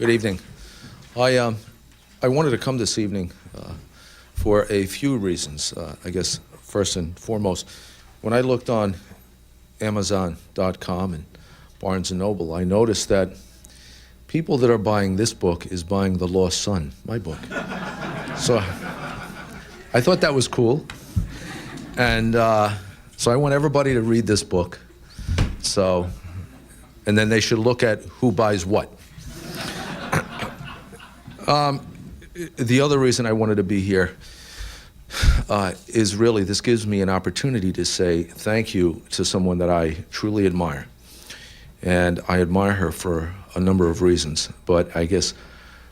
Good evening. I wanted to come this evening for a few reasons. I guess first and foremost, when I looked on Amazon.com and Barnes & Noble, I noticed that people that are buying this book is buying The Lost Son, my book. So I thought that was cool. And so I want everybody to read this book. So, and then they should look at who buys what. The other reason I wanted to be here is really this gives me an opportunity to say thank you to someone that I truly admire. And I admire her for a number of reasons. But I guess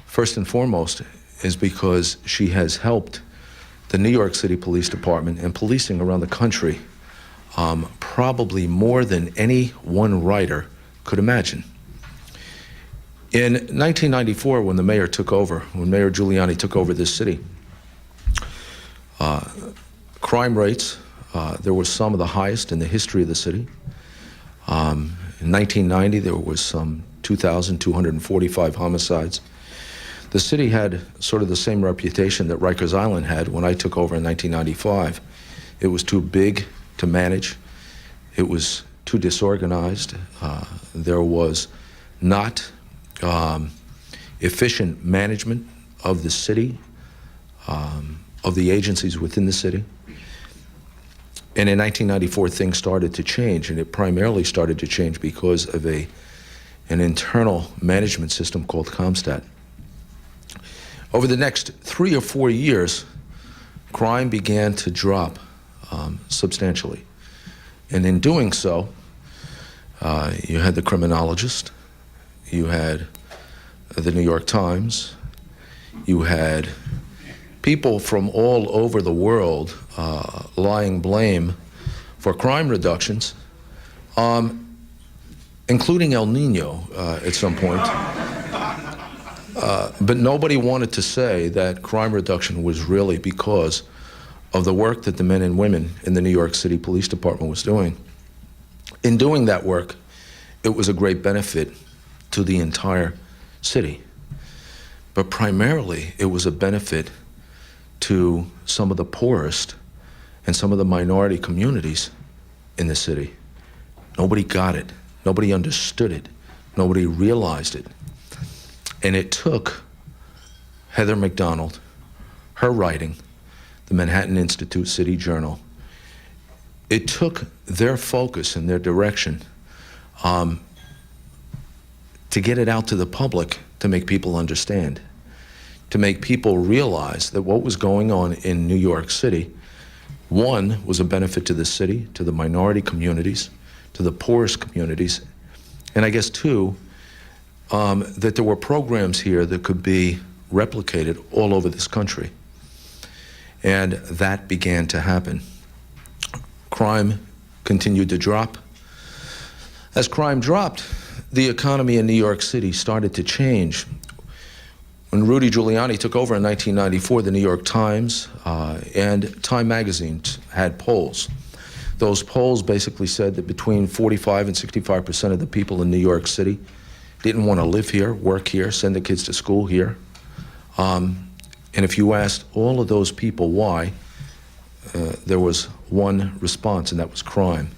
first and foremost is because she has helped the New York City Police Department and policing around the country probably more than any one writer could imagine. In 1994, when the mayor took over, when Mayor Giuliani took over this city, crime rates, there were some of the highest in the history of the city. In 1990, there was some 2,245 homicides. The city had sort of the same reputation that Rikers Island had when I took over in 1995. It was too big to manage. It was too disorganized. There was not efficient management of the city, of the agencies within the city. And in 1994, things started to change, and it primarily started to change because of an internal management system called CompStat. Over the next 3 or 4 years, crime began to drop substantially. And in doing so, you had the criminologist, you had the New York Times, you had people from all over the world lying blame for crime reductions, including El Nino at some point. But nobody wanted to say that crime reduction was really because of the work that the men and women in the New York City Police Department was doing. In doing that work, it was a great benefit to the entire city. But primarily, it was a benefit to some of the poorest and some of the minority communities in the city. Nobody got it. Nobody understood it. Nobody realized it. And it took Heather McDonald, her writing, the Manhattan Institute City Journal, it took their focus and their direction to get it out to the public, to make people understand, to make people realize that what was going on in New York City, one, was a benefit to the city, to the minority communities, to the poorest communities, and I guess two, that there were programs here that could be replicated all over this country. And that began to happen. Crime continued to drop. As crime dropped, the economy in New York City started to change. When Rudy Giuliani took over in 1994, the New York Times and Time Magazine had polls. Those polls basically said that between 45 and 65% of the people in New York City didn't want to live here, work here, send the kids to school here. And if you asked all of those people why, there was one response, and that was crime.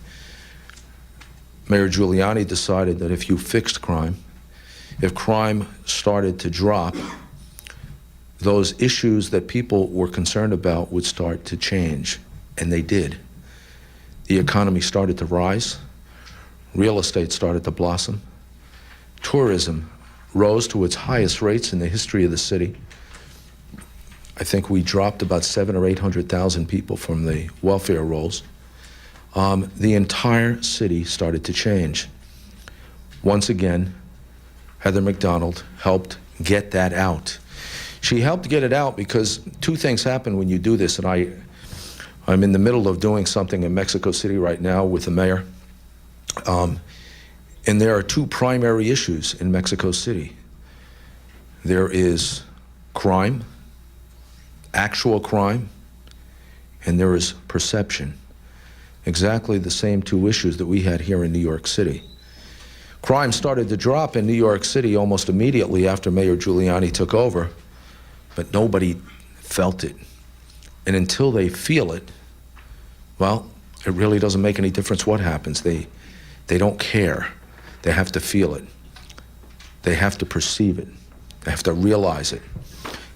Mayor Giuliani decided that if you fixed crime, if crime started to drop, those issues that people were concerned about would start to change, and they did. The economy started to rise, real estate started to blossom, tourism rose to its highest rates in the history of the city. I think we dropped about 700,000 or 800,000 people from the welfare rolls. The entire city started to change. Once again, Heather McDonald helped get that out. She helped get it out because two things happen when you do this, and I'm in the middle of doing something in Mexico City right now with the mayor. And there are two primary issues in Mexico City. There is crime, actual crime, and there is perception. Exactly the same two issues that we had here in New York City. Crime started to drop in New York City almost immediately after Mayor Giuliani took over, but nobody felt it. And until they feel it, well, it really doesn't make any difference what happens. They don't care. They have to feel it. They have to perceive it. They have to realize it.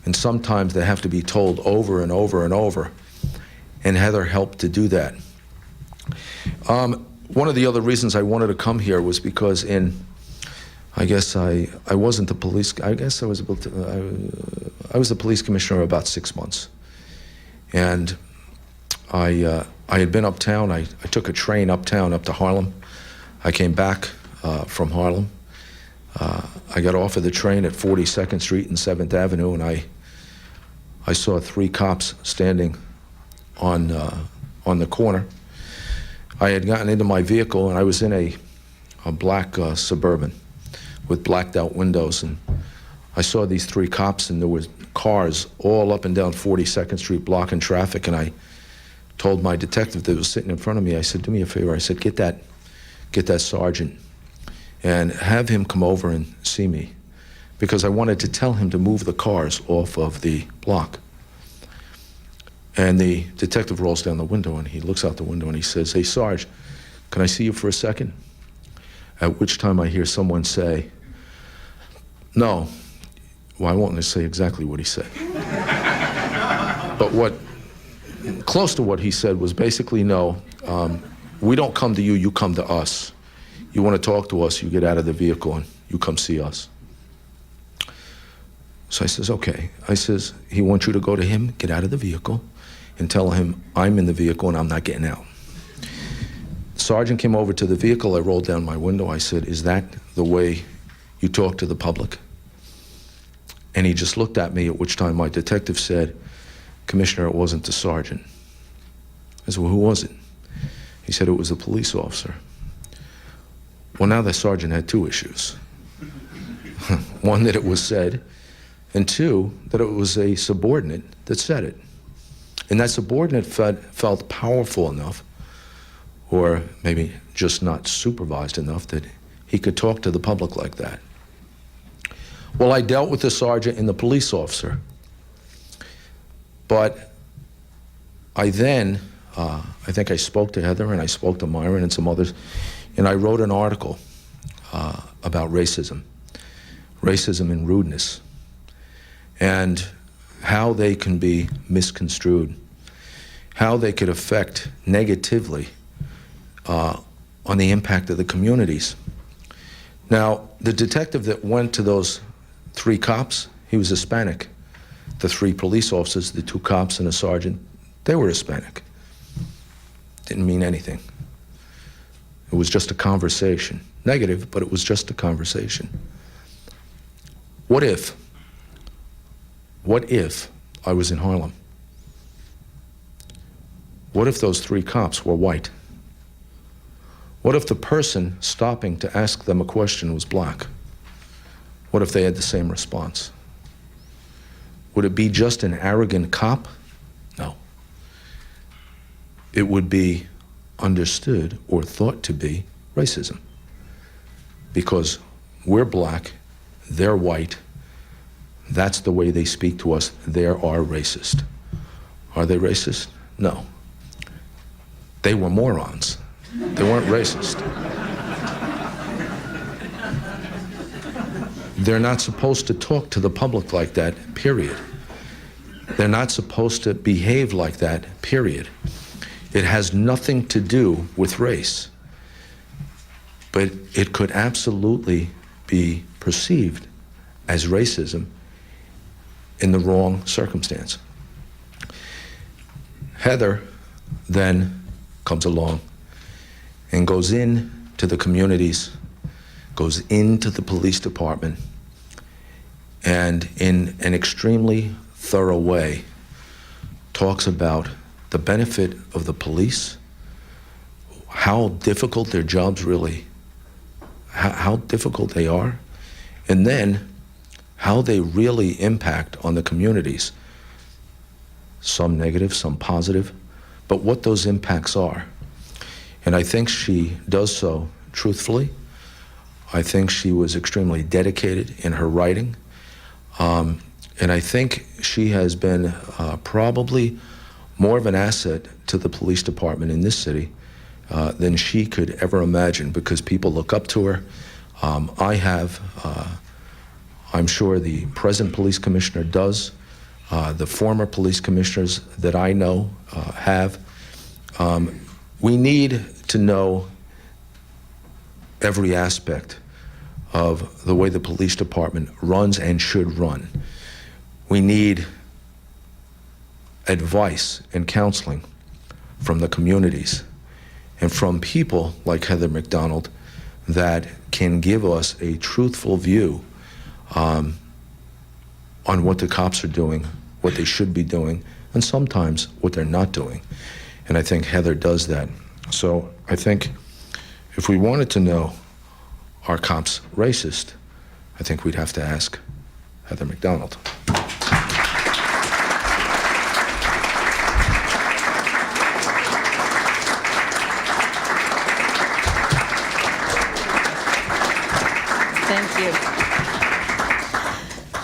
And sometimes they have to be told over and over and over. And Heather helped to do that. One of the other reasons I wanted to come here was because I wasn't the police, I guess I was the police commissioner about 6 months. And I had been uptown. I took a train uptown up to Harlem. I came back from Harlem. I got off of the train at 42nd Street and 7th Avenue, and I saw 3 cops standing on the corner. I had gotten into my vehicle, and I was in a black Suburban with blacked out windows, and I saw these 3 cops, and there was cars all up and down 42nd Street blocking traffic, and I told my detective that was sitting in front of me, I said, do me a favor, I said, get that sergeant and have him come over and see me, because I wanted to tell him to move the cars off of the block. And the detective rolls down the window, and he looks out the window, and he says, hey, Sarge, can I see you for a second? At which time I hear someone say, no. Well, I won't say exactly what he said. But close to what he said was basically, no, we don't come to you, you come to us. You want to talk to us, you get out of the vehicle, and you come see us. So I says, okay. I says, he wants you to go to him, get out of the vehicle, and tell him I'm in the vehicle and I'm not getting out. The sergeant came over to the vehicle. I rolled down my window. I said, is that the way you talk to the public? And he just looked at me, at which time my detective said, Commissioner, it wasn't the sergeant. I said, well, who was it? He said, it was a police officer. Well, now the sergeant had 2 issues. One, that it was said, and 2, that it was a subordinate that said it. And that subordinate felt powerful enough, or maybe just not supervised enough, that he could talk to the public like that. Well, I dealt with the sergeant and the police officer. But I then, I think I spoke to Heather and I spoke to Myron and some others, and I wrote an article about racism and rudeness, and how they can be misconstrued, how they could affect negatively on the impact of the communities. Now, the detective that went to those 3 cops, he was Hispanic. The 3 police officers, the 2 cops and a sergeant, they were Hispanic. Didn't mean anything. It was just a conversation. Negative, but it was just a conversation. What if I was in Harlem? What if those 3 cops were white? What if the person stopping to ask them a question was black? What if they had the same response? Would it be just an arrogant cop? No. It would be understood or thought to be racism. Because we're black, they're white, that's the way they speak to us, they are racist. Are they racist? No. They were morons. They weren't racist. They're not supposed to talk to the public like that, period. They're not supposed to behave like that, period. It has nothing to do with race, but it could absolutely be perceived as racism in the wrong circumstance. Heather then comes along and goes in to the communities, goes into the police department, and in an extremely thorough way talks about the benefit of the police, how difficult their jobs really, how difficult they are, and then how they really impact on the communities. Some negative, some positive, but what those impacts are. And I think she does so truthfully. I think she was extremely dedicated in her writing. And I think she has been probably more of an asset to the police department in this city than she could ever imagine, because people look up to her. I have, I'm sure the present police commissioner does, the former police commissioners that I know have. We need to know every aspect of the way the police department runs and should run. We need advice and counseling from the communities and from people like Heather McDonald that can give us a truthful view on what the cops are doing, what they should be doing, and sometimes what they're not doing. And I think Heather does that. So I think if we wanted to know, are cops racist, I think we'd have to ask Heather McDonald. Thank you.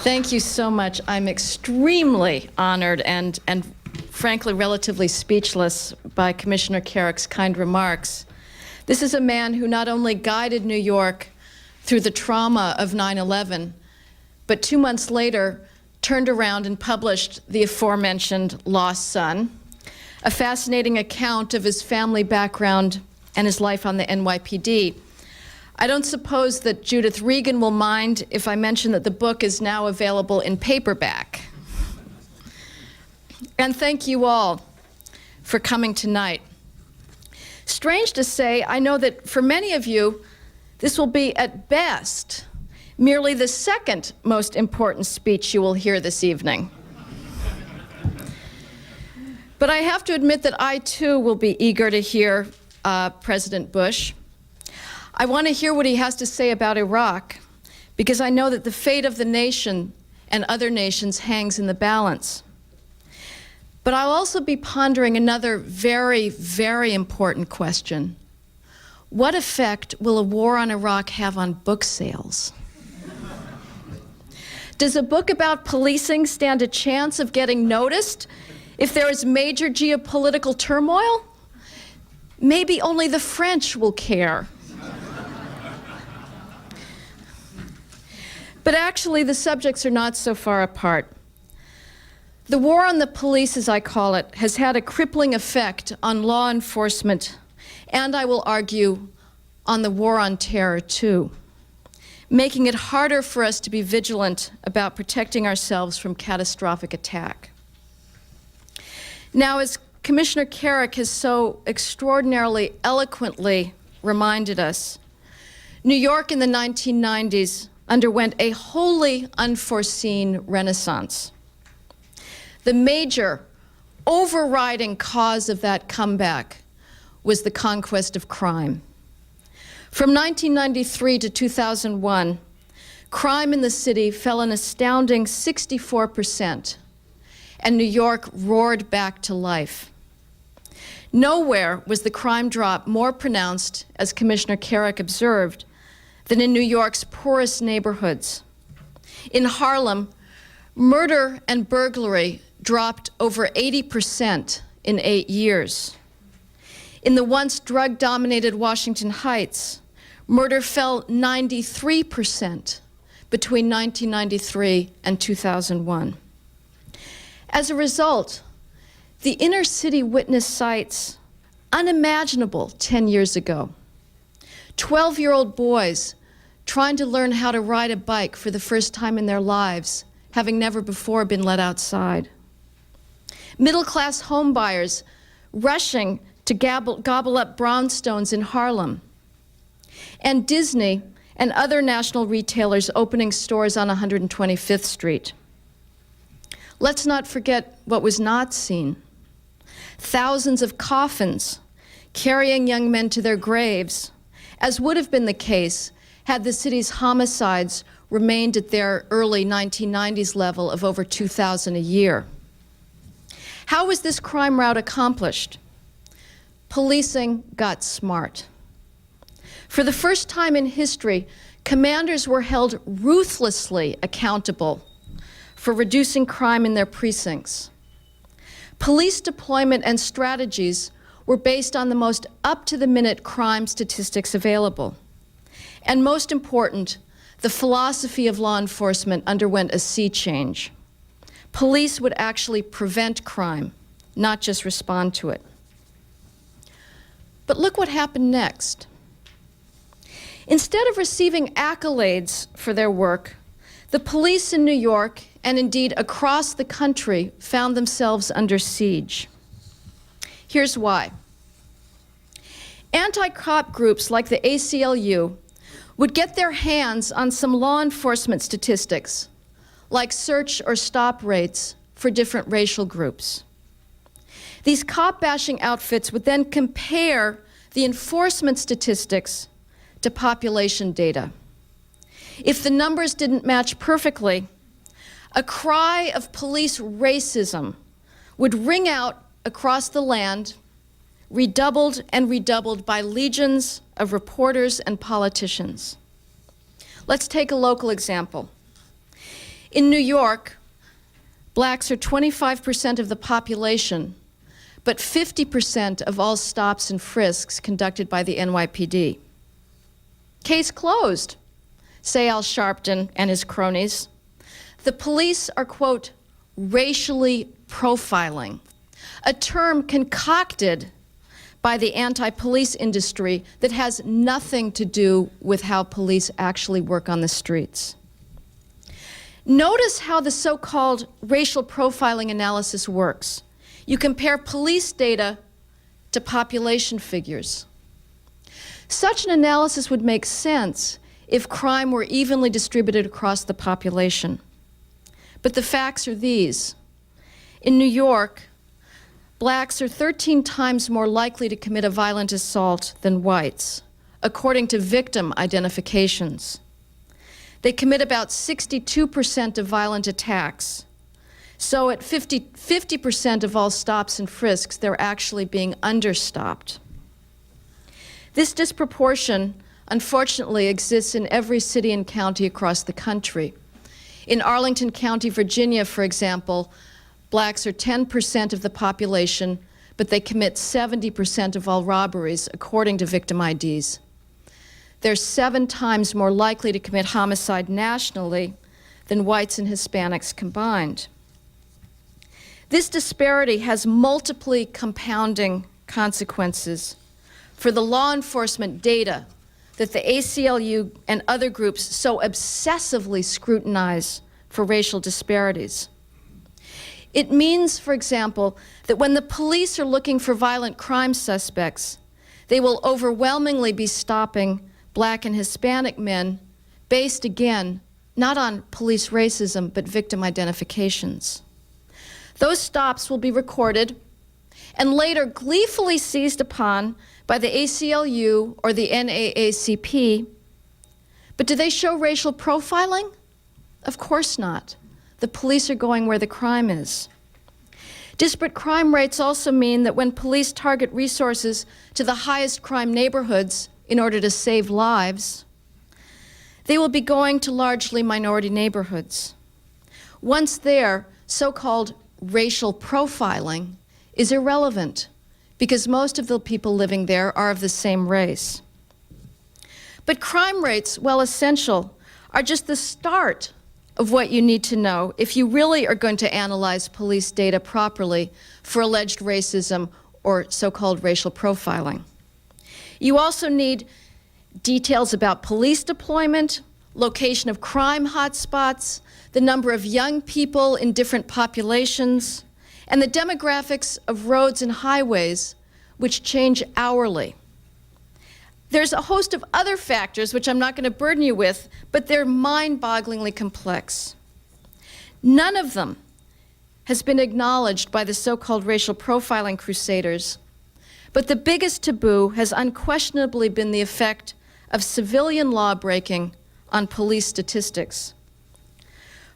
Thank you so much. I'm extremely honored and frankly relatively speechless by Commissioner Carrick's kind remarks. This is a man who not only guided New York through the trauma of 9/11, but 2 months later turned around and published the aforementioned Lost Son, a fascinating account of his family background and his life on the NYPD. I don't suppose that Judith Regan will mind if I mention that the book is now available in paperback. And thank you all for coming tonight. Strange to say, I know that for many of you, this will be at best merely the second most important speech you will hear this evening. But I have to admit that I too will be eager to hear President Bush. I want to hear what he has to say about Iraq, because I know that the fate of the nation and other nations hangs in the balance. But I'll also be pondering another very, very important question. What effect will a war on Iraq have on book sales? Does a book about policing stand a chance of getting noticed if there is major geopolitical turmoil? Maybe only the French will care. But actually, the subjects are not so far apart. The war on the police, as I call it, has had a crippling effect on law enforcement, and I will argue on the war on terror too, making it harder for us to be vigilant about protecting ourselves from catastrophic attack. Now, as Commissioner Carrick has so extraordinarily eloquently reminded us, New York in the 1990s underwent a wholly unforeseen renaissance. The major, overriding cause of that comeback was the conquest of crime. From 1993 to 2001, crime in the city fell an astounding 64%, and New York roared back to life. Nowhere was the crime drop more pronounced, as Commissioner Carrick observed, than in New York's poorest neighborhoods. In Harlem, murder and burglary dropped over 80% in 8 years. In the once drug-dominated Washington Heights, murder fell 93% between 1993 and 2001. As a result, the inner city witnessed sights unimaginable 10 years ago. 12-year-old boys trying to learn how to ride a bike for the first time in their lives, having never before been let outside. Middle-class homebuyers rushing to gobble up brownstones in Harlem. And Disney and other national retailers opening stores on 125th Street. Let's not forget what was not seen. Thousands of coffins carrying young men to their graves, as would have been the case had the city's homicides remained at their early 1990s level of over 2,000 a year. How was this crime rout accomplished? Policing got smart. For the first time in history, Commanders were held ruthlessly accountable for reducing crime in their precincts. Police deployment and strategies were based on the most up-to-the-minute crime statistics available. And most important, the philosophy of law enforcement underwent a sea change. Police would actually prevent crime, not just respond to it. But look what happened next. Instead of receiving accolades for their work, the police in New York, and indeed across the country, found themselves under siege. Here's why. Anti-cop groups like the ACLU would get their hands on some law enforcement statistics, like search or stop rates for different racial groups. These cop-bashing outfits would then compare the enforcement statistics to population data. If the numbers didn't match perfectly, a cry of police racism would ring out across the land, redoubled and redoubled by legions of reporters and politicians. Let's take a local example. In New York, blacks are 25% of the population, but 50% of all stops and frisks conducted by the NYPD. Case closed, say Al Sharpton and his cronies. The police are, quote, racially profiling, a term concocted by the anti-police industry that has nothing to do with how police actually work on the streets. Notice how the so-called racial profiling analysis works. You compare police data to population figures. Such an analysis would make sense if crime were evenly distributed across the population. But the facts are these. In New York, blacks are 13 times more likely to commit a violent assault than whites, according to victim identifications. They commit about 62% of violent attacks. So at 50% of all stops and frisks, they're actually being understopped. This disproportion, unfortunately, exists in every city and county across the country. In Arlington County, Virginia, for example, blacks are 10% of the population, but they commit 70% of all robberies, according to victim IDs. They're 7 times more likely to commit homicide nationally than whites and Hispanics combined. This disparity has multiply compounding consequences for the law enforcement data that the ACLU and other groups so obsessively scrutinize for racial disparities. It means, for example, that when the police are looking for violent crime suspects, they will overwhelmingly be stopping black and Hispanic men based, again, not on police racism, but victim identifications. Those stops will be recorded and later gleefully seized upon by the ACLU or the NAACP. But do they show racial profiling? Of course not. The police are going where the crime is. Disparate crime rates also mean that when police target resources to the highest crime neighborhoods in order to save lives, they will be going to largely minority neighborhoods. Once there, so-called racial profiling is irrelevant because most of the people living there are of the same race. But crime rates, while essential, are just the start of what you need to know if you really are going to analyze police data properly for alleged racism or so-called racial profiling. You also need details about police deployment, location of crime hotspots, the number of young people in different populations, and the demographics of roads and highways, which change hourly. There's a host of other factors which I'm not going to burden you with, but they're mind-bogglingly complex. None of them has been acknowledged by the so-called racial profiling crusaders, but the biggest taboo has unquestionably been the effect of civilian law-breaking on police statistics.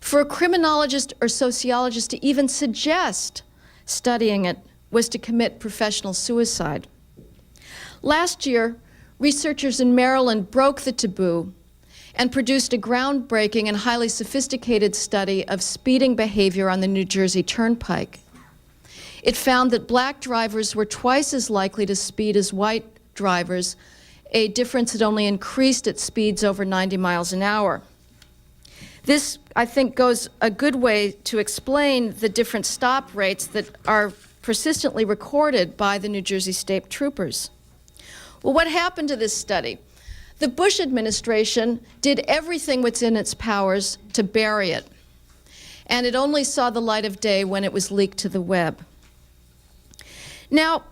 For a criminologist or sociologist to even suggest studying it was to commit professional suicide. Last year, researchers in Maryland broke the taboo and produced a groundbreaking and highly sophisticated study of speeding behavior on the New Jersey Turnpike. It found that black drivers were twice as likely to speed as white drivers, a difference that only increased at speeds over 90 miles an hour. This, I think, goes a good way to explain the different stop rates that are persistently recorded by the New Jersey State Troopers. Well, what happened to this study? The Bush administration did everything within its powers to bury it, and it only saw the light of day when it was leaked to the web. Now,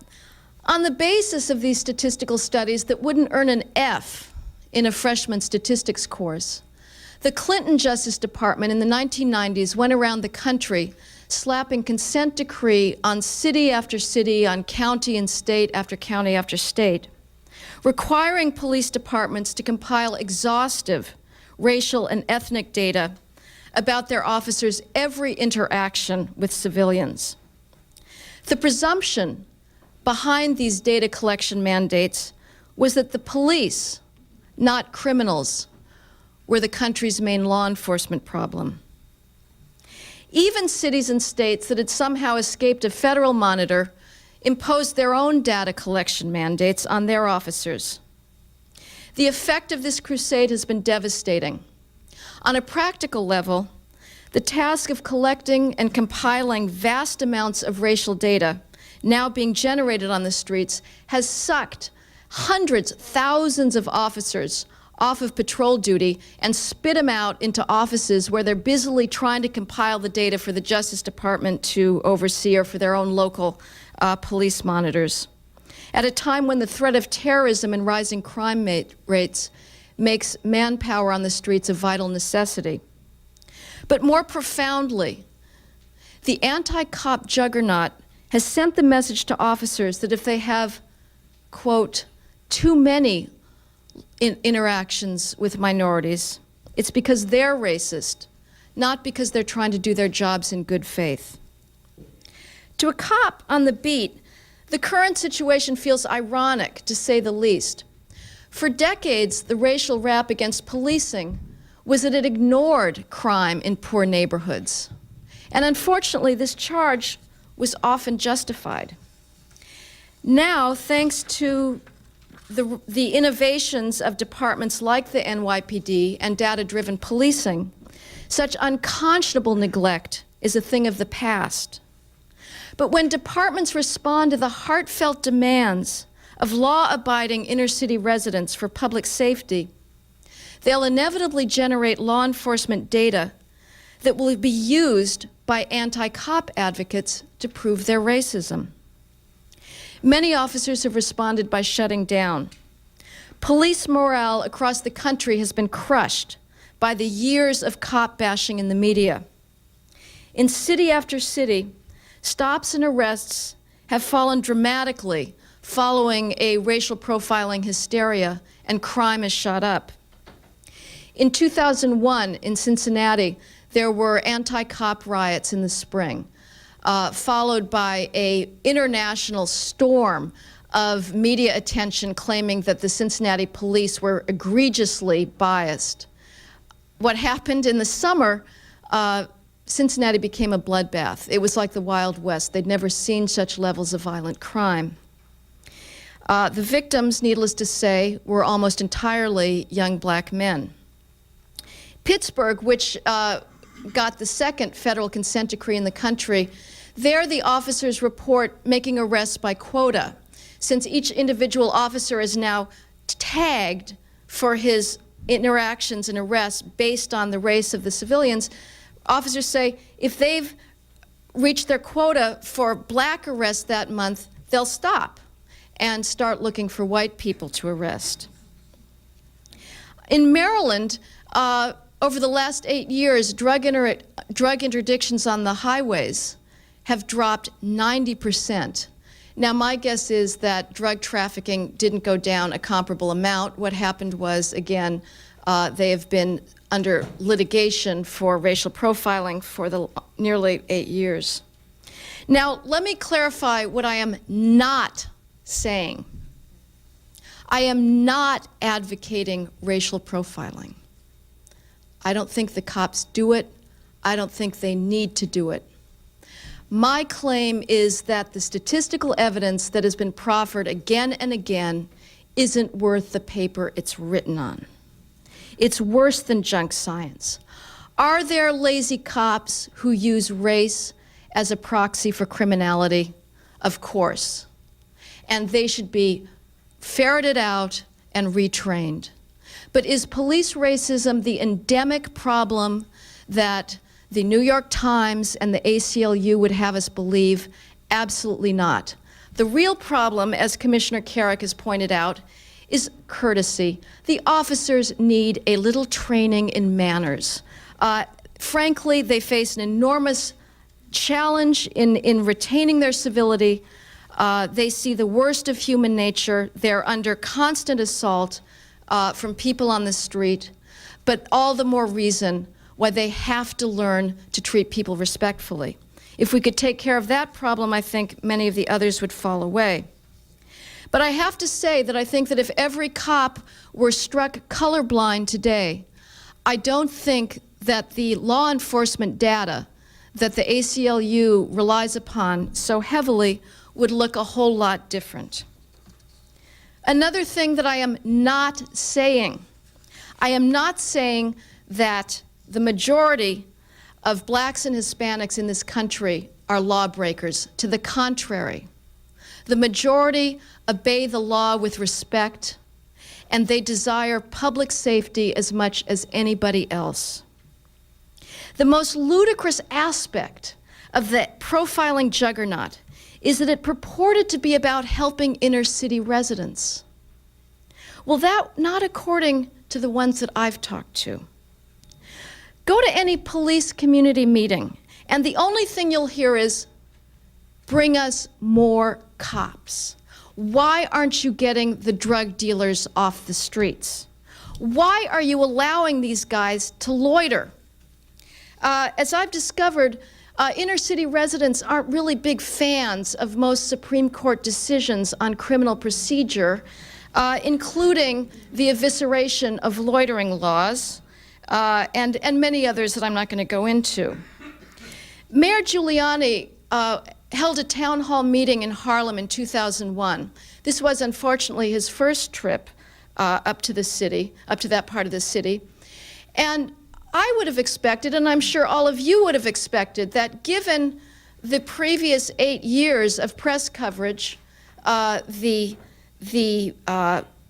on the basis of these statistical studies that wouldn't earn an F in a freshman statistics course, the Clinton Justice Department in the 1990s went around the country slapping consent decree on city after city, on county and state after county after state, requiring police departments to compile exhaustive racial and ethnic data about their officers' every interaction with civilians. The presumption behind these data collection mandates was that the police, not criminals, were the country's main law enforcement problem. Even cities and states that had somehow escaped a federal monitor imposed their own data collection mandates on their officers. The effect of this crusade has been devastating. On a practical level, the task of collecting and compiling vast amounts of racial data now being generated on the streets has sucked hundreds, thousands of officers off of patrol duty and spit them out into offices where they're busily trying to compile the data for the Justice Department to oversee or for their own local police monitors. At a time when the threat of terrorism and rising crime rates makes manpower on the streets a vital necessity. But more profoundly, the anti-cop juggernaut has sent the message to officers that if they have, quote, too many interactions with minorities, it's because they're racist, not because they're trying to do their jobs in good faith. To a cop on the beat, the current situation feels ironic, to say the least. For decades, the racial rap against policing was that it ignored crime in poor neighborhoods. And unfortunately, this charge was often justified. Now, thanks to the innovations of departments like the NYPD and data-driven policing, such unconscionable neglect is a thing of the past. But when departments respond to the heartfelt demands of law-abiding inner-city residents for public safety, they'll inevitably generate law enforcement data that will be used by anti-cop advocates to prove their racism. Many officers have responded by shutting down. Police morale across the country has been crushed by the years of cop bashing in the media. In city after city, stops and arrests have fallen dramatically following a racial profiling hysteria, and crime has shot up. In 2001, in Cincinnati, there were anti-cop riots in the spring, followed by an international storm of media attention claiming that the Cincinnati police were egregiously biased. What happened in the summer, Cincinnati became a bloodbath. It was like the Wild West. They'd never seen such levels of violent crime. The victims, needless to say, were almost entirely young black men. Pittsburgh, which got the second federal consent decree in the country, there the officers report making arrests by quota. Since each individual officer is now tagged for his interactions and arrests based on the race of the civilians, officers say if they've reached their quota for black arrests that month, they'll stop and start looking for white people to arrest. In Maryland, over the last 8 years, drug interdictions on the highways have dropped 90%. Now, my guess is that drug trafficking didn't go down a comparable amount. What happened was, again, they have been under litigation for racial profiling for the nearly 8 years. Now, let me clarify what I am not saying. I am not advocating racial profiling. I don't think the cops do it. I don't think they need to do it. My claim is that the statistical evidence that has been proffered again and again isn't worth the paper it's written on. It's worse than junk science. Are there lazy cops who use race as a proxy for criminality? Of course. And they should be ferreted out and retrained. But is police racism the endemic problem that the New York Times and the ACLU would have us believe? Absolutely not. The real problem, as Commissioner Carrick has pointed out, is courtesy. The officers need a little training in manners. Frankly, they face an enormous challenge in retaining their civility. They see the worst of human nature. They're under constant assault from people on the street, but all the more reason why they have to learn to treat people respectfully. If we could take care of that problem, I think many of the others would fall away. But I have to say that I think that if every cop were struck colorblind today, I don't think that the law enforcement data that the ACLU relies upon so heavily would look a whole lot different. Another thing that I am not saying that the majority of blacks and Hispanics in this country are lawbreakers. To the contrary, the majority obey the law with respect, and they desire public safety as much as anybody else. The most ludicrous aspect of the profiling juggernaut is that it purported to be about helping inner city residents. Well, that not according to the ones that I've talked to. Go to any police community meeting, and the only thing you'll hear is, bring us more cops. Why aren't you getting the drug dealers off the streets? Why are you allowing these guys to loiter? As I've discovered, inner city residents aren't really big fans of most Supreme Court decisions on criminal procedure, including the evisceration of loitering laws, and many others that I'm not going to go into. Mayor Giuliani held a town hall meeting in Harlem in 2001. This was unfortunately his first trip up to the city, up to that part of the city. And I would have expected, and I'm sure all of you would have expected, that given the previous 8 years of press coverage, the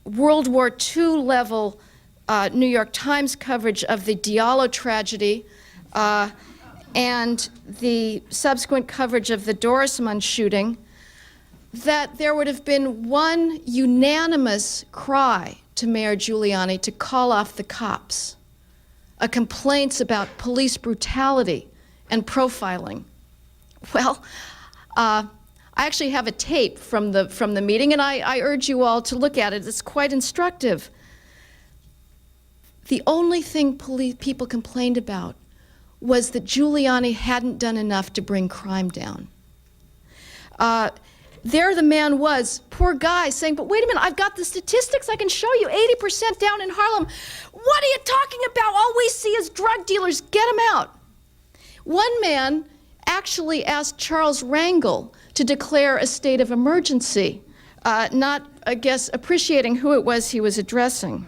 World War II level New York Times coverage of the Diallo tragedy, and the subsequent coverage of the Dorismond shooting, that there would have been one unanimous cry to Mayor Giuliani to call off the cops, complaints about police brutality and profiling. Well, I actually have a tape from the meeting, and I urge you all to look at it. It's quite instructive. The only thing people complained about was that Giuliani hadn't done enough to bring crime down. There the man was, poor guy, saying, but wait a minute, I've got the statistics I can show you, 80% down in Harlem. What are you talking about? All we see is drug dealers, get them out. One man actually asked Charles Rangel to declare a state of emergency, not, I guess, appreciating who it was he was addressing.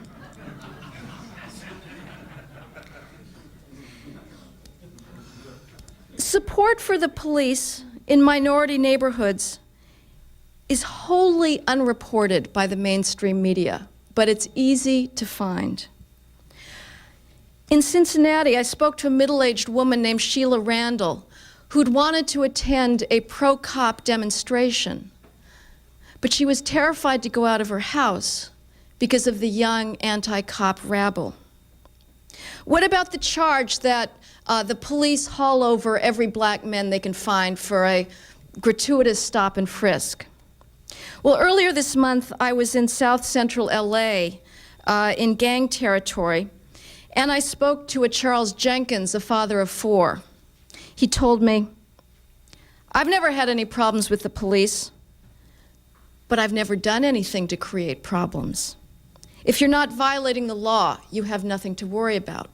Support for the police in minority neighborhoods is wholly unreported by the mainstream media, but it's easy to find. In Cincinnati, I spoke to a middle-aged woman named Sheila Randall who'd wanted to attend a pro-cop demonstration, but she was terrified to go out of her house because of the young anti-cop rabble. What about the charge that the police haul over every black man they can find for a gratuitous stop and frisk? Well, earlier this month, I was in South Central LA in gang territory, and I spoke to a Charles Jenkins, a father of 4. He told me, I've never had any problems with the police, but I've never done anything to create problems. If you're not violating the law, you have nothing to worry about.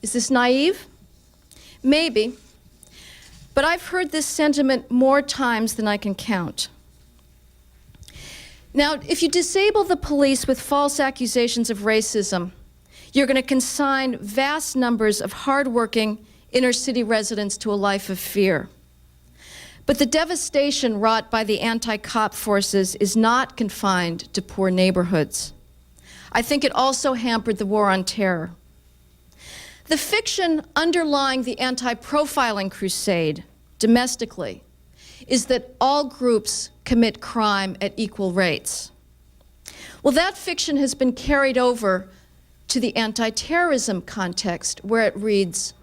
Is this naive? Maybe. But I've heard this sentiment more times than I can count. Now, if you disable the police with false accusations of racism, you're going to consign vast numbers of hardworking inner-city residents to a life of fear. But the devastation wrought by the anti-cop forces is not confined to poor neighborhoods. I think it also hampered the war on terror. The fiction underlying the anti-profiling crusade domestically is that all groups commit crime at equal rates. Well, that fiction has been carried over to the anti-terrorism context, where it reads,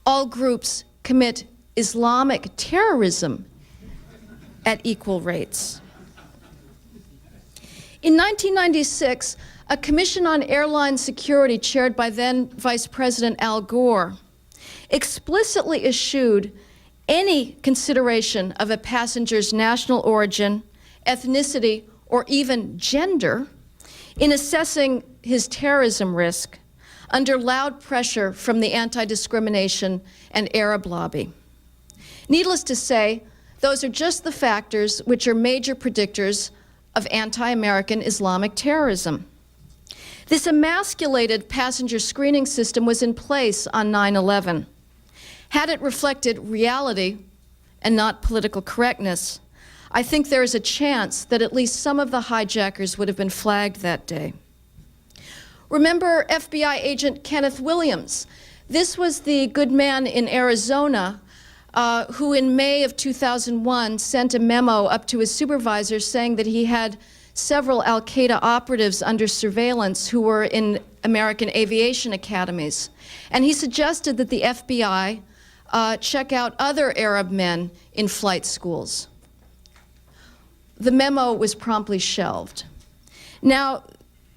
all groups commit Islamic terrorism at equal rates. In 1996, a commission on airline security chaired by then Vice President Al Gore explicitly eschewed any consideration of a passenger's national origin, ethnicity, or even gender in assessing his terrorism risk under loud pressure from the anti-discrimination and Arab lobby. Needless to say, those are just the factors which are major predictors of anti-American Islamic terrorism. This emasculated passenger screening system was in place on 9/11. Had it reflected reality and not political correctness, I think there is a chance that at least some of the hijackers would have been flagged that day. Remember FBI agent Kenneth Williams? This was the good man in Arizona who in May of 2001 sent a memo up to his supervisor saying that he had several al-Qaeda operatives under surveillance who were in American aviation academies. And he suggested that the FBI check out other Arab men in flight schools. The memo was promptly shelved. Now,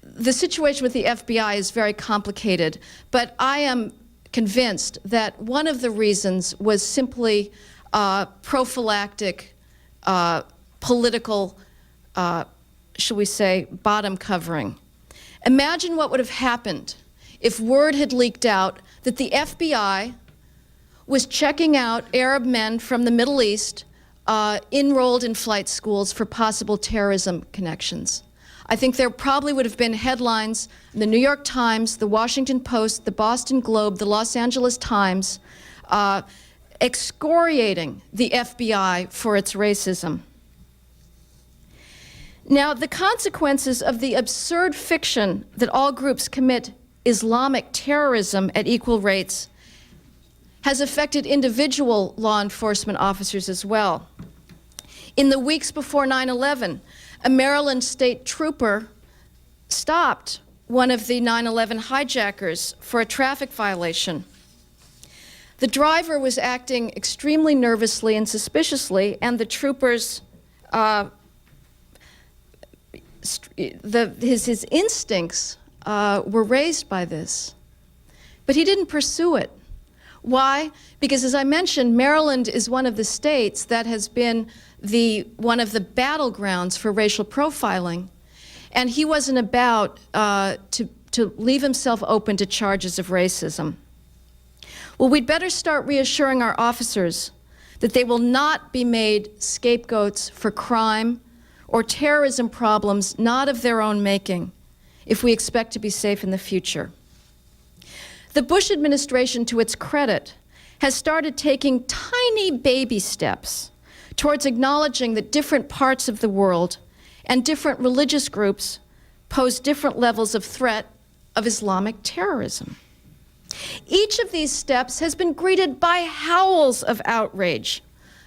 the situation with the FBI is very complicated, but I am convinced that one of the reasons was simply prophylactic political, shall we say, bottom covering. Imagine what would have happened if word had leaked out that the FBI was checking out Arab men from the Middle East enrolled in flight schools for possible terrorism connections. I think there probably would have been headlines in the New York Times, the Washington Post, the Boston Globe, the Los Angeles Times, excoriating the FBI for its racism. Now, the consequences of the absurd fiction that all groups commit Islamic terrorism at equal rates has affected individual law enforcement officers as well. In the weeks before 9/11, a Maryland state trooper stopped one of the 9/11 hijackers for a traffic violation. The driver was acting extremely nervously and suspiciously, and the troopers, his instincts were raised by this. But he didn't pursue it. Why? Because, as I mentioned, Maryland is one of the states that has been one of the battlegrounds for racial profiling, and he wasn't about to leave himself open to charges of racism. Well, we'd better start reassuring our officers that they will not be made scapegoats for crime or terrorism problems not of their own making if we expect to be safe in the future. The Bush administration, to its credit, has started taking tiny baby steps towards acknowledging that different parts of the world and different religious groups pose different levels of threat of Islamic terrorism. Each of these steps has been greeted by howls of outrage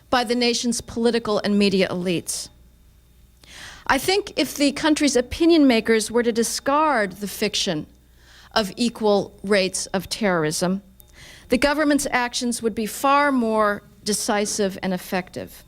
by the nation's political and media elites. I think if the country's opinion makers were to discard the fiction of equal rates of terrorism, the government's actions would be far more decisive and effective.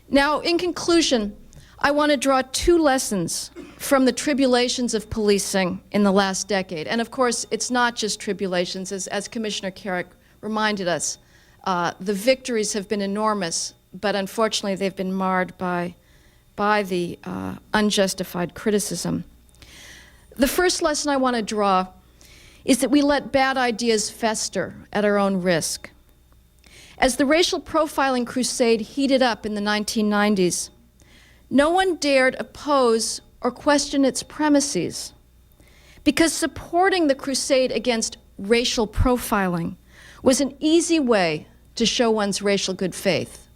Now, in conclusion, I want to draw two lessons from the tribulations of policing in the last decade. And of course, it's not just tribulations, as Commissioner Carrick reminded us. The victories have been enormous, but unfortunately they've been marred by the unjustified criticism. The first lesson I want to draw is that we let bad ideas fester at our own risk. As the racial profiling crusade heated up in the 1990s, no one dared oppose or question its premises, because supporting the crusade against racial profiling was an easy way to show one's racial good faith.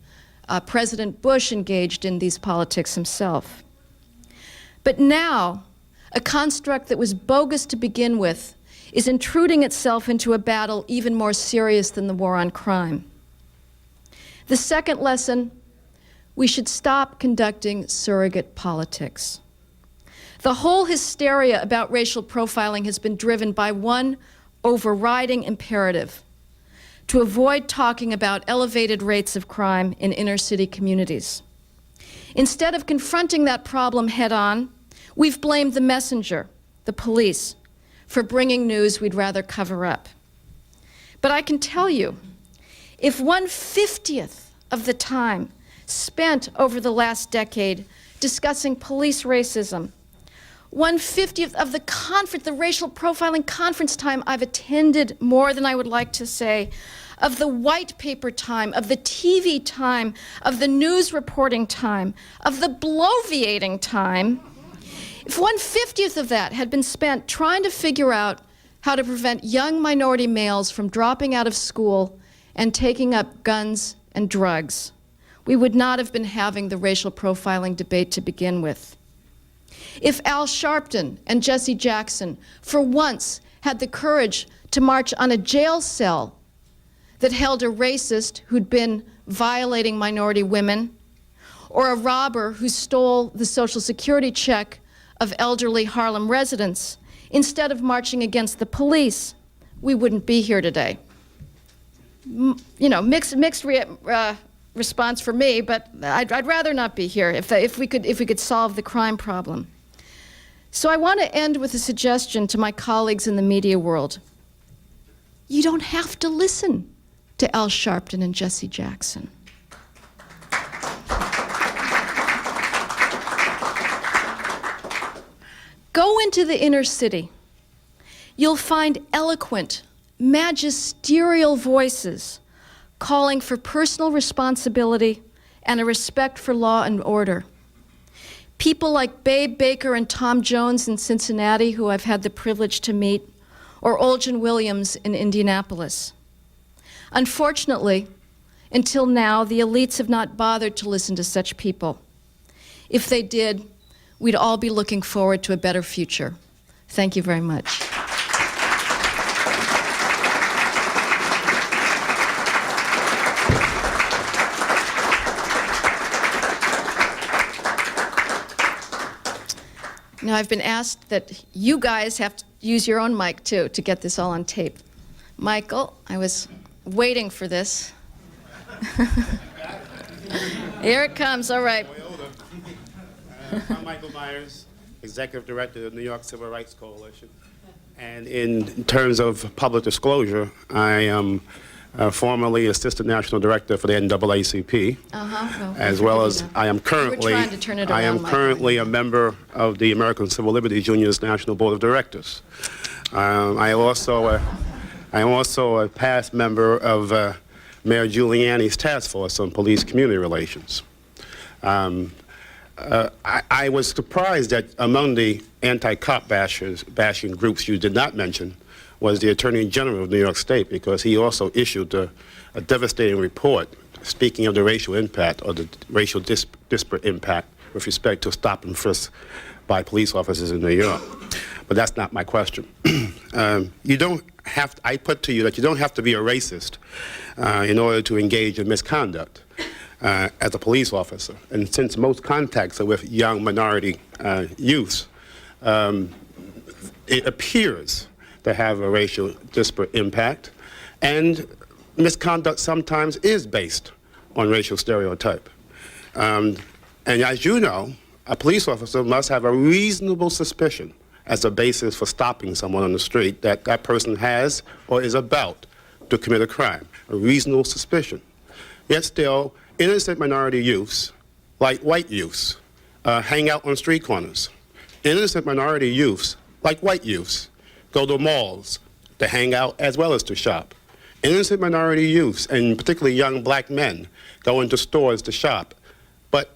President Bush engaged in these politics himself. But now, a construct that was bogus to begin with is intruding itself into a battle even more serious than the war on crime. The second lesson: we should stop conducting surrogate politics. The whole hysteria about racial profiling has been driven by one overriding imperative: to avoid talking about elevated rates of crime in inner-city communities. Instead of confronting that problem head-on, we've blamed the messenger, the police, for bringing news we'd rather cover up. But I can tell you, if 1/50th of the time spent over the last decade discussing police racism, 1/50th of the racial profiling conference time I've attended, more than I would like to say, of the white paper time, of the TV time, of the news reporting time, of the bloviating time, if 1/50th of that had been spent trying to figure out how to prevent young minority males from dropping out of school and taking up guns and drugs, we would not have been having the racial profiling debate to begin with. If Al Sharpton and Jesse Jackson for once had the courage to march on a jail cell that held a racist who'd been violating minority women, or a robber who stole the Social Security check of elderly Harlem residents, instead of marching against the police, we wouldn't be here today. Mixed response for me, but I'd rather not be here if we could solve the crime problem. So I want to end with a suggestion to my colleagues in the media world. You don't have to listen to Al Sharpton and Jesse Jackson. Go into the inner city. You'll find eloquent, magisterial voices calling for personal responsibility and a respect for law and order. People like Babe Baker and Tom Jones in Cincinnati, who I've had the privilege to meet, or Oljan Williams in Indianapolis. Unfortunately, until now, the elites have not bothered to listen to such people. If they did, we'd all be looking forward to a better future. Thank you very much. Now, I've been asked that you guys have to use your own mic, too, to get this all on tape. Michael, I was waiting for this. Here it comes, all right. I'm Michael Myers, Executive Director of the New York Civil Rights Coalition. And in terms of public disclosure, I am formerly Assistant National Director for the NAACP, as well as I am currently a member of the American Civil Liberties Union's National Board of Directors. I am also a past member of Mayor Giuliani's task force on police community relations. I was surprised that among the anti-cop bashing groups you did not mention was the Attorney General of New York State, because he also issued a devastating report speaking of the racial impact, or the racial disparate impact with respect to stop and frisk by police officers in New York. But that's not my question. I put to you that you don't have to be a racist in order to engage in misconduct as a police officer. And since most contacts are with young minority youths, it appears to have a racial disparate impact, and misconduct sometimes is based on racial stereotype. And as you know, a police officer must have a reasonable suspicion as a basis for stopping someone on the street that that person has or is about to commit a crime, a reasonable suspicion. Yet still, innocent minority youths, like white youths, hang out on street corners. Innocent minority youths, like white youths, go to malls, to hang out as well as to shop. Innocent minority youths, and particularly young black men, go into stores to shop. But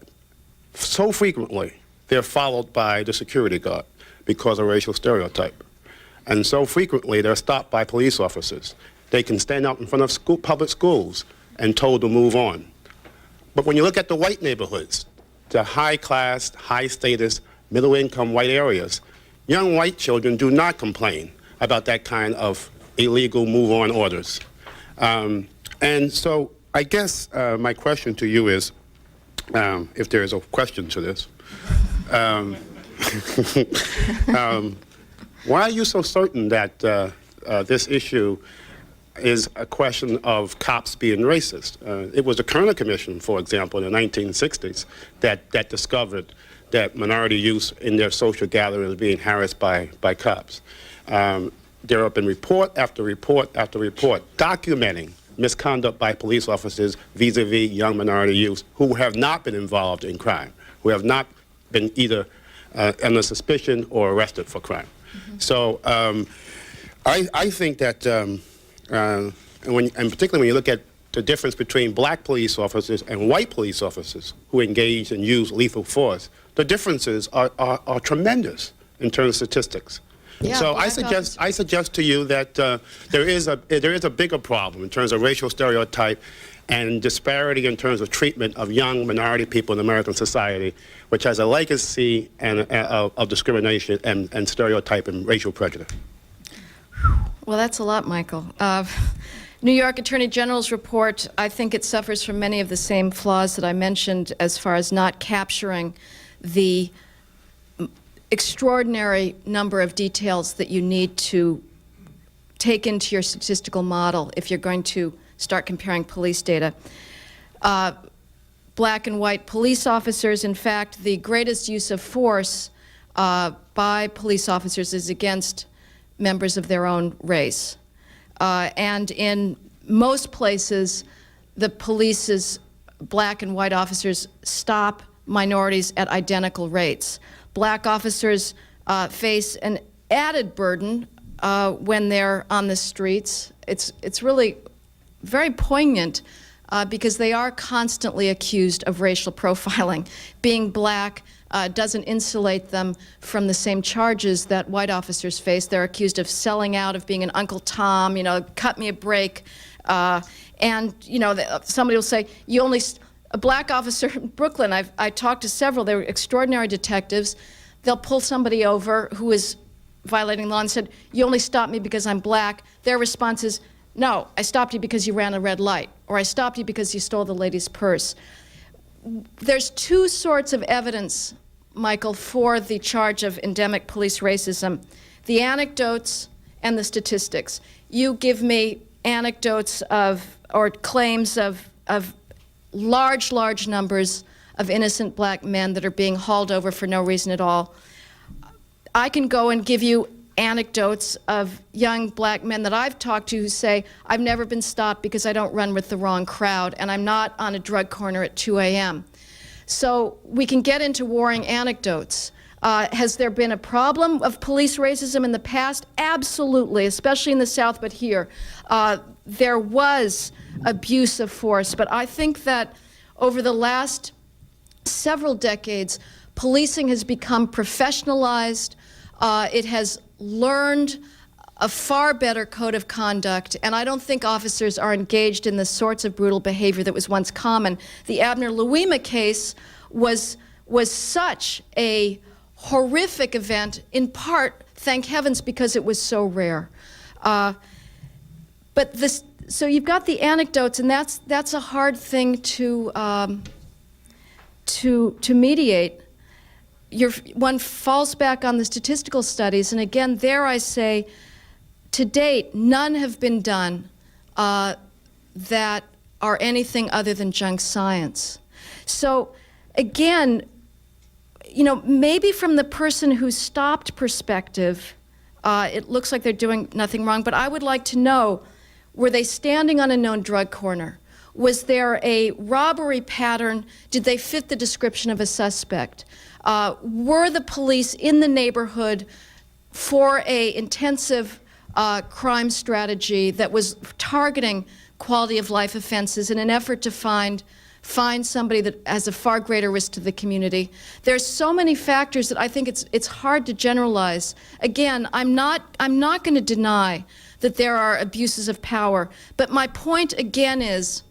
so frequently, they're followed by the security guard because of racial stereotype. And so frequently, they're stopped by police officers. They can stand out in front of public schools and told to move on. But when you look at the white neighborhoods, the high-class, high-status, middle-income white areas, young white children do not complain about that kind of illegal move-on orders. And so I guess my question to you is, if there is a question to this, why are you so certain that this issue is a question of cops being racist? It was the Kerner Commission, for example, in the 1960s that discovered that minority youths in their social gatherings being harassed by cops. There have been report after report after report documenting misconduct by police officers vis-a-vis young minority youths who have not been involved in crime, who have not been either under suspicion or arrested for crime. Mm-hmm. So I think that, and particularly when you look at the difference between black police officers and white police officers who engage and use lethal force, the differences are tremendous in terms of statistics. Yeah, so I suggest to you that there is a bigger problem in terms of racial stereotype and disparity in terms of treatment of young minority people in American society, which has a legacy of discrimination and stereotype and racial prejudice. Well, that's a lot, Michael. New York Attorney General's report, I think it suffers from many of the same flaws that I mentioned as far as not capturing the extraordinary number of details that you need to take into your statistical model if you're going to start comparing police data. Black and white police officers, in fact, the greatest use of force by police officers is against members of their own race. And in most places, the police's black and white officers stop minorities at identical rates. Black officers face an added burden when they're on the streets. It's really very poignant because they are constantly accused of racial profiling. Being black doesn't insulate them from the same charges that white officers face. They're accused of selling out, of being an Uncle Tom, you know, cut me a break. And, you know, somebody will say, you only... A black officer in Brooklyn, I talked to several, they were extraordinary detectives. They'll pull somebody over who is violating law and said, you only stopped me because I'm black. Their response is, no, I stopped you because you ran a red light, or I stopped you because you stole the lady's purse. There's two sorts of evidence, Michael, for the charge of endemic police racism: the anecdotes and the statistics. You give me anecdotes of, or claims of large numbers of innocent black men that are being hauled over for no reason at all. I can go and give you anecdotes of young black men that I've talked to who say, I've never been stopped because I don't run with the wrong crowd, and I'm not on a drug corner at 2 a.m. So we can get into warring anecdotes. Has there been a problem of police racism in the past? Absolutely, especially in the South, but here. There was abuse of force, but I think that over the last several decades, policing has become professionalized. It has learned a far better code of conduct, and I don't think officers are engaged in the sorts of brutal behavior that was once common. The Abner Louima case was such a horrific event, in part, thank heavens, because it was so rare. But this, so you've got the anecdotes, and that's a hard thing to mediate. One falls back on the statistical studies, and again, there I say, to date, none have been done that are anything other than junk science. So again, you know, maybe from the person who stopped perspective, it looks like they're doing nothing wrong, but I would like to know, were they standing on a known drug corner? Was there a robbery pattern? Did they fit the description of a suspect? Were the police in the neighborhood for a intensive crime strategy that was targeting quality of life offenses in an effort to find somebody that has a far greater risk to the community. There's so many factors that I think it's hard to generalize. Again, I'm not going to deny that there are abuses of power, but my point again is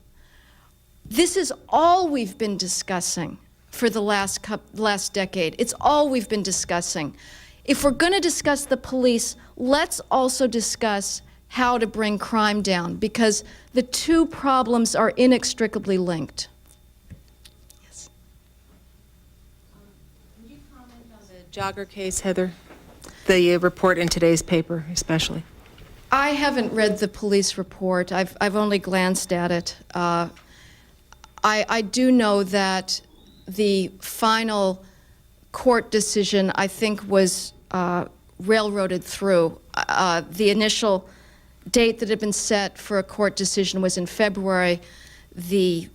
this is all we've been discussing for the last decade. It's all we've been discussing. If we're going to discuss the police, let's also discuss how to bring crime down, because the two problems are inextricably linked. Yes. Would you comment on the jogger case, Heather? The report in today's paper, especially. I haven't read the police report. I've only glanced at it. I do know that the final court decision, I think, was railroaded through. The initial date that had been set for a court decision was in February. The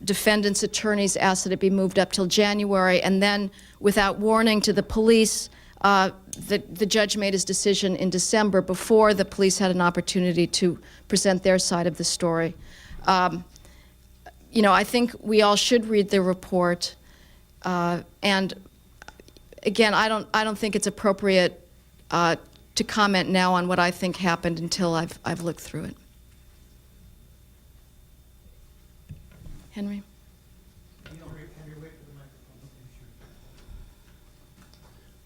defendant's attorneys asked that it be moved up till January, and then, without warning to the police, the judge made his decision in December before the police had an opportunity to present their side of the story. You know, I think we all should read the report, and again, I don't think it's appropriate to comment now on what I think happened until I've looked through it. Henry?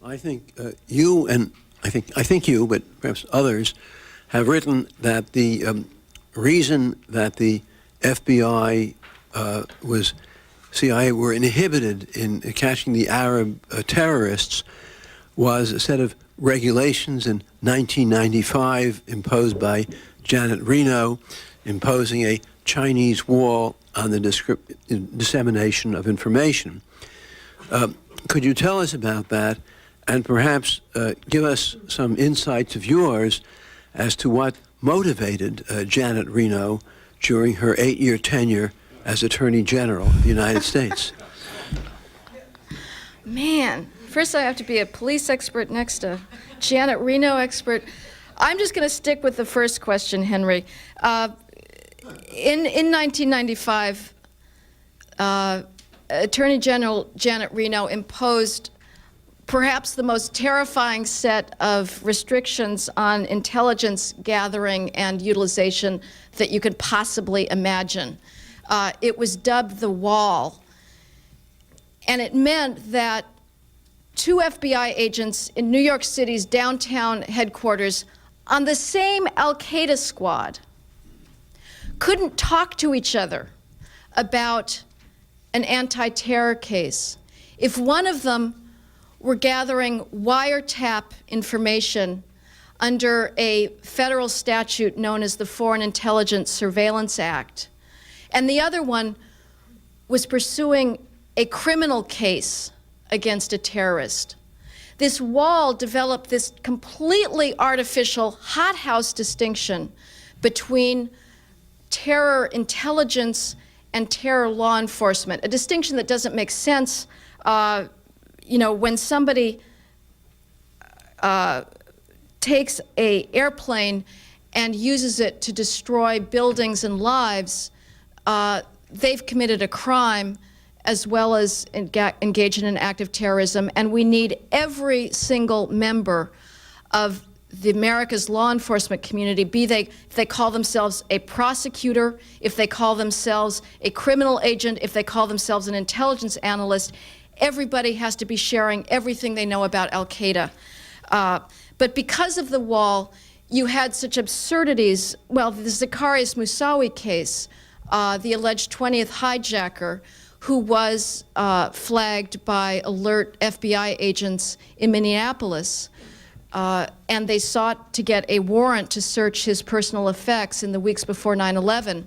I think you and I think you, but perhaps others, have written that the reason that the FBI CIA were inhibited in catching the Arab terrorists was a set of regulations in 1995 imposed by Janet Reno, imposing a Chinese wall on the dissemination of information. Could you tell us about that, and perhaps give us some insights of yours as to what motivated Janet Reno during her 8-year tenure as Attorney General of the United States? Man, first I have to be a police expert, next a Janet Reno expert. I'm just going to stick with the first question, Henry. In 1995, Attorney General Janet Reno imposed perhaps the most terrifying set of restrictions on intelligence gathering and utilization that you could possibly imagine. It was dubbed the Wall, and it meant that 2 FBI agents in New York City's downtown headquarters on the same Al-Qaeda squad couldn't talk to each other about an anti-terror case. If one of them were gathering wiretap information under a federal statute known as the Foreign Intelligence Surveillance Act, and the other one was pursuing a criminal case against a terrorist, this wall developed this completely artificial hothouse distinction between terror intelligence and terror law enforcement, a distinction that doesn't make sense. You know, when somebody takes an airplane and uses it to destroy buildings and lives, they've committed a crime as well as engage in an act of terrorism, and we need every single member of the America's law enforcement community, if they call themselves a prosecutor, if they call themselves a criminal agent, if they call themselves an intelligence analyst, everybody has to be sharing everything they know about Al-Qaeda. But because of the wall, you had such absurdities. Well, the Zacarias Moussaoui case, the alleged 20th hijacker, who was flagged by alert FBI agents in Minneapolis, and they sought to get a warrant to search his personal effects in the weeks before 9/11.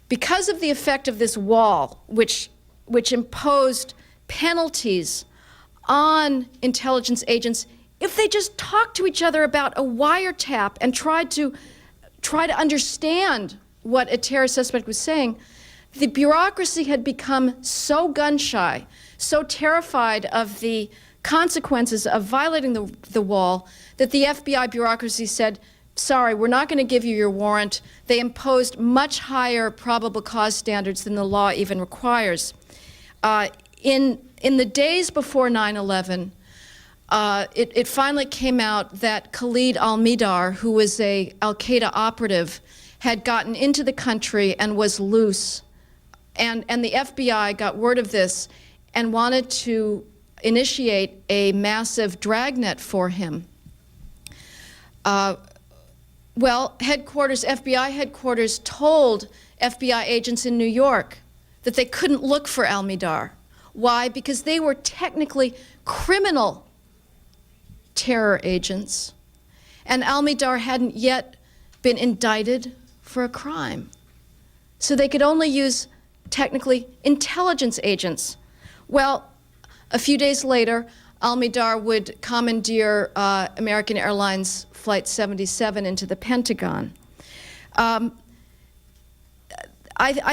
Because of the effect of this wall, which imposed penalties on intelligence agents if they just talked to each other about a wiretap and tried to understand what a terror suspect was saying, the bureaucracy had become so gun-shy, so terrified of the consequences of violating the wall that the FBI bureaucracy said, sorry, we're not going to give you your warrant. They imposed much higher probable cause standards than the law even requires. In the days before 9/11, it finally came out that Khalid al-Mihdhar, who was a al-Qaeda operative, had gotten into the country and was loose. And the FBI got word of this and wanted to initiate a massive dragnet for him. Well, FBI headquarters told FBI agents in New York that they couldn't look for al-Mihdhar. Why? Because they were technically criminal terror agents, and al-Mihdhar hadn't yet been indicted for a crime. So they could only use technically intelligence agents. Well, a few days later, al-Mihdhar would commandeer American Airlines Flight 77 into the Pentagon. I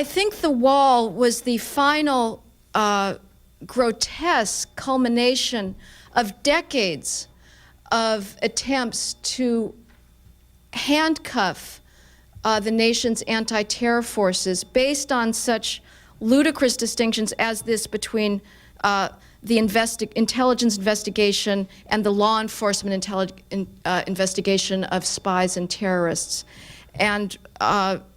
think the wall was the final grotesque culmination of decades of attempts to handcuff the nation's anti-terror forces based on such ludicrous distinctions as this between the intelligence investigation and the law enforcement investigation of spies and terrorists. And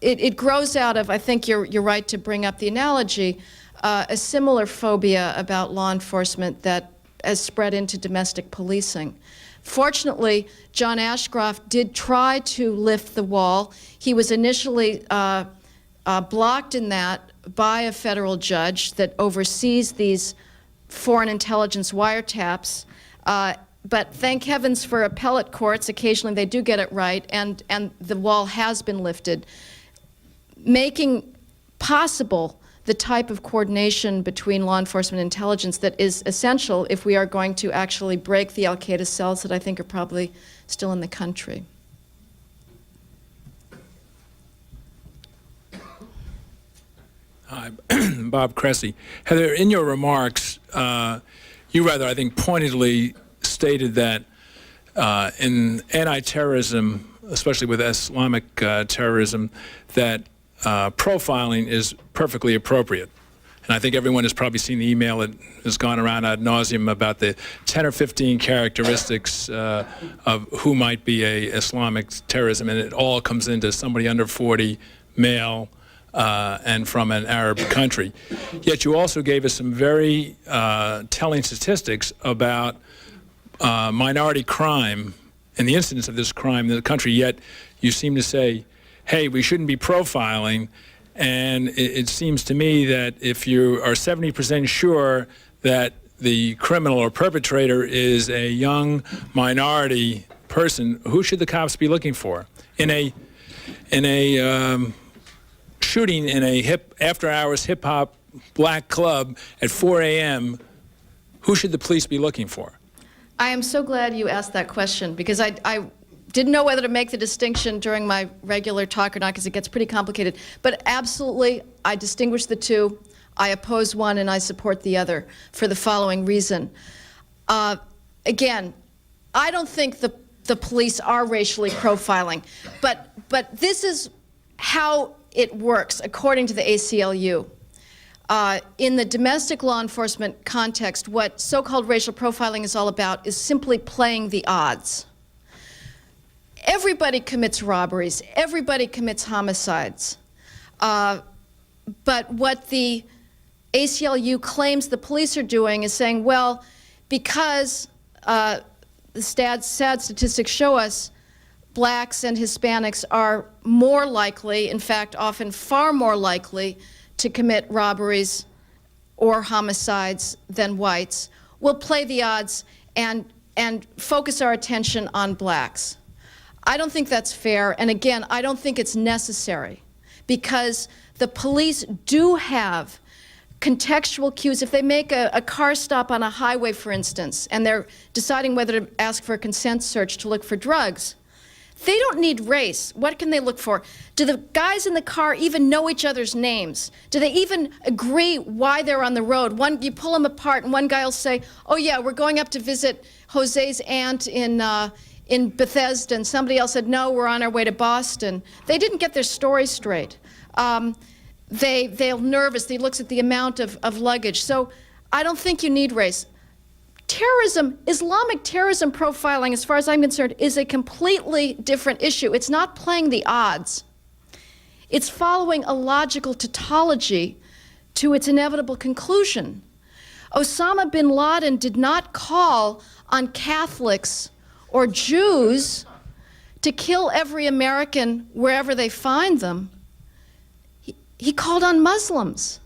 it grows out of, I think you're right to bring up the analogy, a similar phobia about law enforcement that has spread into domestic policing. Fortunately, John Ashcroft did try to lift the wall. He was initially blocked in that by a federal judge that oversees these foreign intelligence wiretaps. But thank heavens for appellate courts. Occasionally they do get it right, and the wall has been lifted, making possible the type of coordination between law enforcement and intelligence that is essential if we are going to actually break the al-Qaeda cells that I think are probably still in the country. Hi, Bob Cressy. Heather, in your remarks, you rather, I think, pointedly stated that in anti-terrorism, especially with Islamic terrorism, that profiling is perfectly appropriate. And I think everyone has probably seen the email that has gone around ad nauseum about the 10 or 15 characteristics of who might be a Islamic terrorism, and it all comes into somebody under 40, male, and from an Arab country. Yet you also gave us some very telling statistics about minority crime and the incidence of this crime in the country, yet you seem to say, hey, we shouldn't be profiling, and it seems to me that if you are 70% sure that the criminal or perpetrator is a young minority person, who should the cops be looking for? In a shooting in a after-hours hip-hop black club at 4 a.m., who should the police be looking for? I am so glad you asked that question, because I didn't know whether to make the distinction during my regular talk or not, because it gets pretty complicated. But absolutely, I distinguish the two. I oppose one and I support the other for the following reason. Again, I don't think the police are racially profiling, but this is how it works according to the ACLU. In the domestic law enforcement context, what so-called racial profiling is all about is simply playing the odds. Everybody commits robberies. Everybody commits homicides. But what the ACLU claims the police are doing is saying, well, because the sad statistics show us blacks and Hispanics are more likely, in fact, often far more likely, to commit robberies or homicides than whites, we'll play the odds and focus our attention on blacks. I don't think that's fair, and again, I don't think it's necessary, because the police do have contextual cues. If they make a car stop on a highway, for instance, and they're deciding whether to ask for a consent search to look for drugs, They don't need race. What can they look for? Do the guys in the car even know each other's names? Do they even agree why they're on the road? You pull them apart, and one guy will say, "Oh yeah, we're going up to visit Jose's aunt in Bethesda," and somebody else said, "No, we're on our way to Boston." They didn't get their story straight. They're nervous. He looks at the amount of luggage. So I don't think you need race. Terrorism, Islamic terrorism profiling, as far as I'm concerned, is a completely different issue. It's not playing the odds. It's following a logical tautology to its inevitable conclusion. Osama bin Laden did not call on Catholics or Jews to kill every American wherever they find them. He called on Muslims.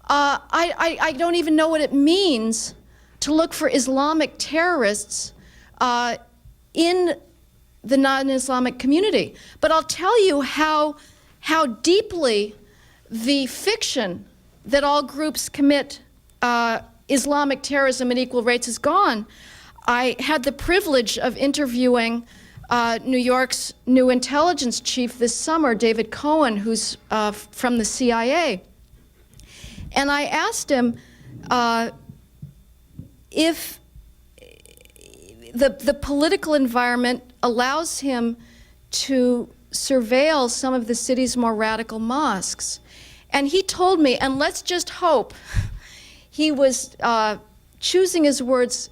I don't even know what it means to look for Islamic terrorists in the non-Islamic community. But I'll tell you how deeply the fiction that all groups commit Islamic terrorism at equal rates has gone. I had the privilege of interviewing New York's new intelligence chief this summer, David Cohen, who's from the CIA. And I asked him if the political environment allows him to surveil some of the city's more radical mosques. And he told me, and let's just hope, he was choosing his words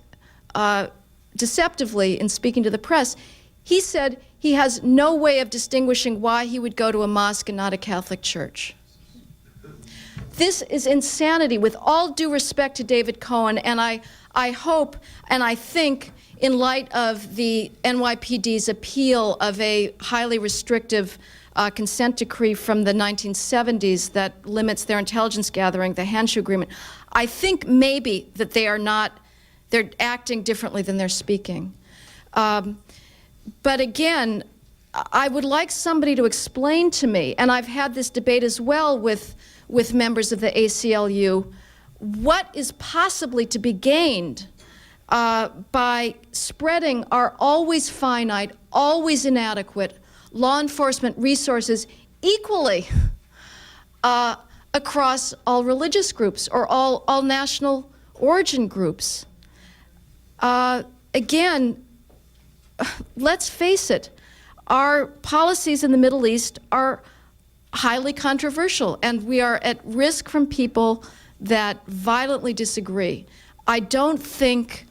deceptively in speaking to the press. He said he has no way of distinguishing why he would go to a mosque and not a Catholic church. This is insanity, with all due respect to David Cohen, and I hope and I think, in light of the NYPD's appeal of a highly restrictive consent decree from the 1970s that limits their intelligence gathering, the Hanshu Agreement, I think maybe that they're acting differently than they're speaking. But again, I would like somebody to explain to me, and I've had this debate as well with members of the ACLU, what is possibly to be gained by spreading our always finite, always inadequate law enforcement resources equally across all religious groups or all national origin groups. Again, let's face it, our policies in the Middle East are highly controversial, and we are at risk from people that violently disagree. I don't think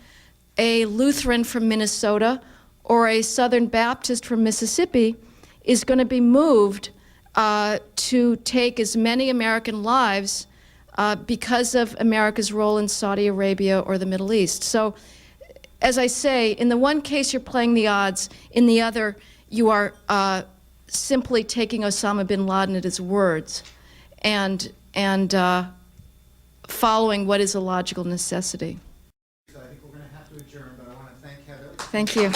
a Lutheran from Minnesota or a Southern Baptist from Mississippi is going to be moved to take as many American lives because of America's role in Saudi Arabia or the Middle East. So, as I say, in the one case you're playing the odds, in the other you are simply taking Osama bin Laden at his words and following what is a logical necessity. So I think we're going to have to adjourn, but I want to thank Heather. Thank you.